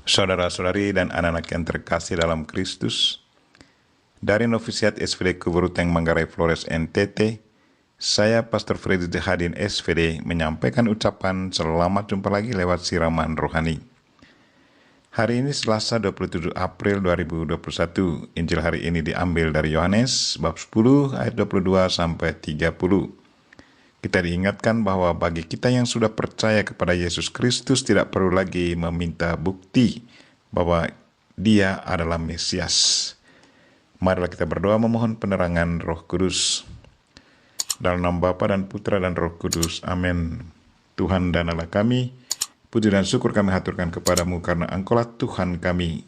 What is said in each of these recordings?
Saudara-saudari dan anak-anak yang terkasih dalam Kristus, dari Novisiat SVD Kuburuteng Manggarai Flores NTT, saya Pastor Freddy Hadin SVD menyampaikan ucapan selamat jumpa lagi lewat siraman rohani. Hari ini Selasa 27 April 2021, Injil hari ini diambil dari Yohanes bab 10 ayat 22 sampai 30. Kita diingatkan bahwa bagi kita yang sudah percaya kepada Yesus Kristus tidak perlu lagi meminta bukti bahwa Dia adalah Mesias. Marilah kita berdoa memohon penerangan Roh Kudus. Dalam nama Bapa dan Putra dan Roh Kudus. Amin. Tuhan dan Allah kami, puji dan syukur kami haturkan kepadamu karena Engkaulah Tuhan kami.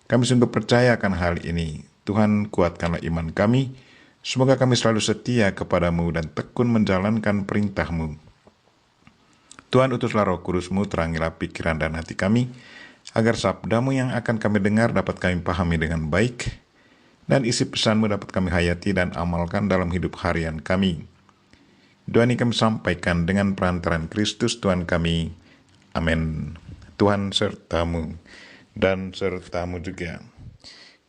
Kami sungguh percaya akan hal ini. Tuhan, kuatkanlah iman kami. Semoga kami selalu setia kepadamu dan tekun menjalankan perintah-Mu. Tuhan, utuslah Roh Kudus-Mu, terangilah pikiran dan hati kami, agar sabda-Mu yang akan kami dengar dapat kami pahami dengan baik, dan isi pesan-Mu dapat kami hayati dan amalkan dalam hidup harian kami. Doa ini kami sampaikan dengan perantaraan Kristus Tuhan kami. Amin. Tuhan serta-Mu dan serta-Mu juga.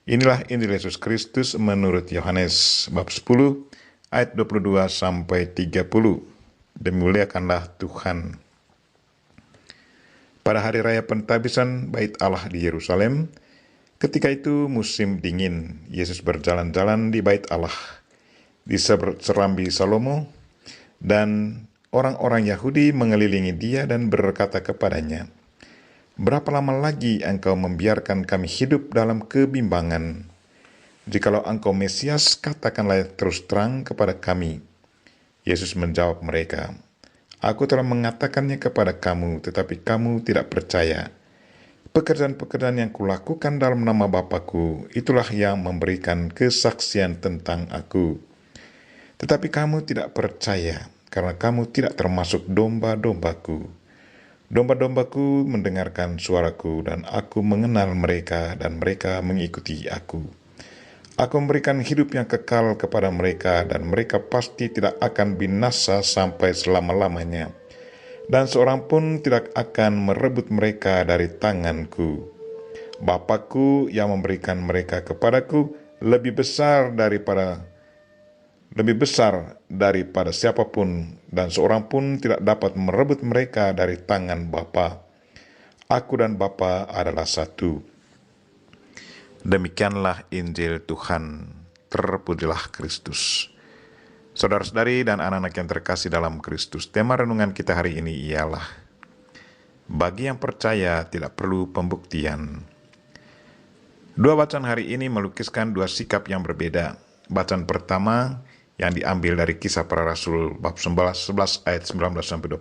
Inilah Injil Yesus Kristus menurut Yohanes bab 10 ayat 22 sampai 30. Dimuliakanlah Tuhan. Pada hari raya pentabisan Bait Allah di Yerusalem, ketika itu musim dingin, Yesus berjalan-jalan di Bait Allah di serambi Salomo, dan orang-orang Yahudi mengelilingi dia dan berkata kepadanya, "Berapa lama lagi engkau membiarkan kami hidup dalam kebimbangan? Jikalau engkau Mesias, katakanlah terus terang kepada kami." Yesus menjawab mereka, "Aku telah mengatakannya kepada kamu, tetapi kamu tidak percaya. Pekerjaan-pekerjaan yang kulakukan dalam nama Bapa-Ku, itulah yang memberikan kesaksian tentang Aku. Tetapi kamu tidak percaya, karena kamu tidak termasuk domba-domba-Ku. Domba-dombaku mendengarkan suaraku, dan aku mengenal mereka, dan mereka mengikuti aku. Aku memberikan hidup yang kekal kepada mereka, dan mereka pasti tidak akan binasa sampai selama-lamanya. Dan seorang pun tidak akan merebut mereka dari tanganku. Bapa-Ku yang memberikan mereka kepadaku lebih besar daripada siapapun, dan seorang pun tidak dapat merebut mereka dari tangan Bapa. Aku dan Bapa adalah satu." Demikianlah Injil Tuhan. Terpujilah Kristus. Saudara-saudari dan anak-anak yang terkasih dalam Kristus, tema renungan kita hari ini ialah bagi yang percaya tidak perlu pembuktian. Dua bacaan hari ini melukiskan dua sikap yang berbeda. Bacaan pertama yang diambil dari Kisah Para Rasul bab 11 ayat 19-26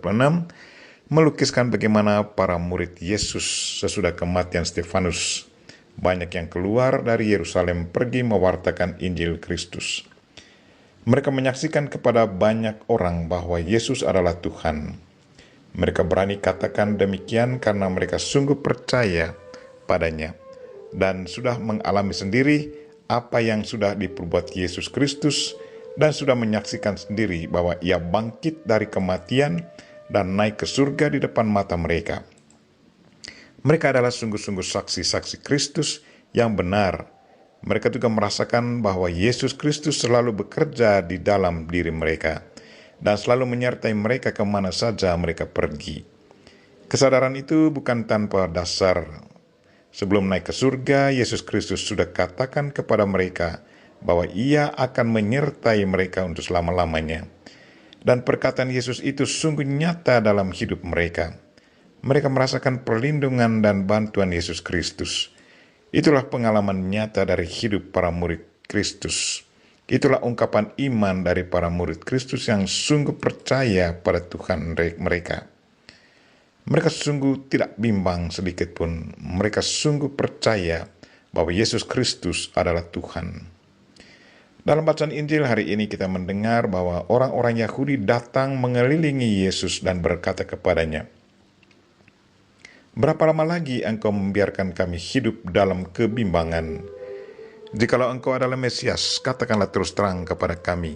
melukiskan bagaimana para murid Yesus sesudah kematian Stefanus banyak yang keluar dari Yerusalem pergi mewartakan Injil Kristus. Mereka menyaksikan kepada banyak orang bahwa Yesus adalah Tuhan. Mereka berani katakan demikian karena mereka sungguh percaya padanya dan sudah mengalami sendiri apa yang sudah diperbuat Yesus Kristus, dan sudah menyaksikan sendiri bahwa Ia bangkit dari kematian dan naik ke surga di depan mata mereka. Mereka adalah sungguh-sungguh saksi-saksi Kristus yang benar. Mereka juga merasakan bahwa Yesus Kristus selalu bekerja di dalam diri mereka dan selalu menyertai mereka kemana saja mereka pergi. Kesadaran itu bukan tanpa dasar. Sebelum naik ke surga, Yesus Kristus sudah katakan kepada mereka bahwa Ia akan menyertai mereka untuk selama-lamanya. Dan perkataan Yesus itu sungguh nyata dalam hidup mereka. Mereka merasakan perlindungan dan bantuan Yesus Kristus. Itulah pengalaman nyata dari hidup para murid Kristus. Itulah ungkapan iman dari para murid Kristus yang sungguh percaya pada Tuhan mereka. Mereka sungguh tidak bimbang sedikit pun. Mereka sungguh percaya bahwa Yesus Kristus adalah Tuhan. Dalam bacaan Injil hari ini kita mendengar bahwa orang-orang Yahudi datang mengelilingi Yesus dan berkata kepadanya, "Berapa lama lagi engkau membiarkan kami hidup dalam kebimbangan? Jikalau engkau adalah Mesias, katakanlah terus terang kepada kami."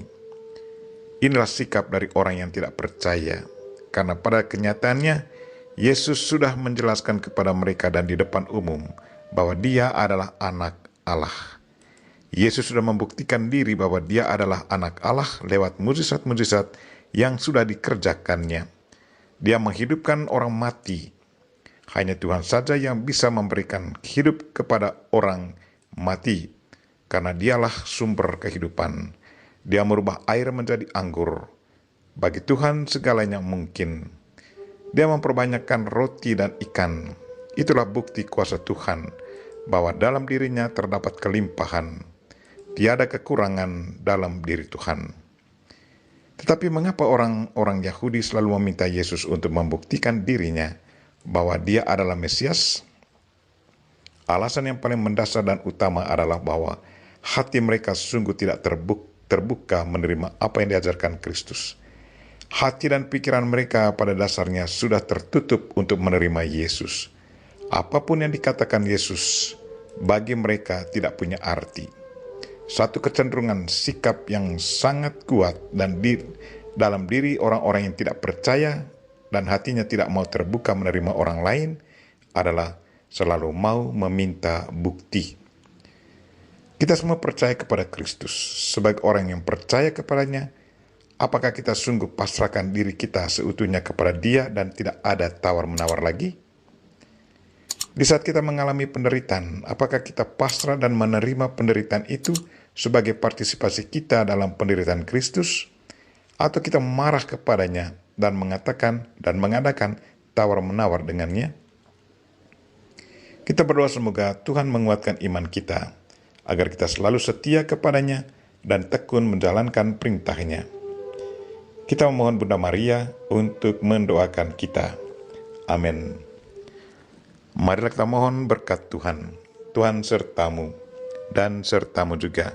Inilah sikap dari orang yang tidak percaya, karena pada kenyataannya Yesus sudah menjelaskan kepada mereka dan di depan umum bahwa Dia adalah anak Allah. Yesus sudah membuktikan diri bahwa Dia adalah anak Allah lewat mujizat-mujizat yang sudah dikerjakannya. Dia menghidupkan orang mati. Hanya Tuhan saja yang bisa memberikan hidup kepada orang mati, karena Dialah sumber kehidupan. Dia merubah air menjadi anggur. Bagi Tuhan segalanya mungkin. Dia memperbanyakkan roti dan ikan. Itulah bukti kuasa Tuhan, bahwa dalam dirinya terdapat kelimpahan. Tiada kekurangan dalam diri Tuhan. Tetapi mengapa orang-orang Yahudi selalu meminta Yesus untuk membuktikan dirinya bahwa Dia adalah Mesias? Alasan yang paling mendasar dan utama adalah bahwa hati mereka sungguh tidak terbuka menerima apa yang diajarkan Kristus. Hati dan pikiran mereka pada dasarnya sudah tertutup untuk menerima Yesus. Apapun yang dikatakan Yesus bagi mereka tidak punya arti. Satu kecenderungan sikap yang sangat kuat dan dalam diri orang-orang yang tidak percaya dan hatinya tidak mau terbuka menerima orang lain adalah selalu mau meminta bukti. Kita semua percaya kepada Kristus. Sebagai orang yang percaya kepadanya, apakah kita sungguh pasrahkan diri kita seutuhnya kepada Dia dan tidak ada tawar-menawar lagi? Di saat kita mengalami penderitaan, apakah kita pasrah dan menerima penderitaan itu sebagai partisipasi kita dalam penderitaan Kristus? Atau kita marah kepadanya dan mengatakan dan mengadakan tawar-menawar dengannya? Kita berdoa semoga Tuhan menguatkan iman kita, agar kita selalu setia kepadanya dan tekun menjalankan perintahnya. Kita memohon Bunda Maria untuk mendoakan kita. Amin. Marilah kita mohon berkat Tuhan. Tuhan sertamu dan sertamu juga.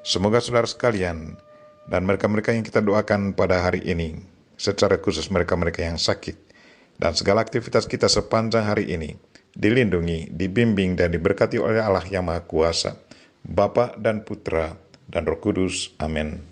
Semoga saudara sekalian dan mereka-mereka yang kita doakan pada hari ini, secara khusus mereka-mereka yang sakit, dan segala aktivitas kita sepanjang hari ini, dilindungi, dibimbing, dan diberkati oleh Allah yang Maha Kuasa, Bapa dan Putra dan Roh Kudus. Amin.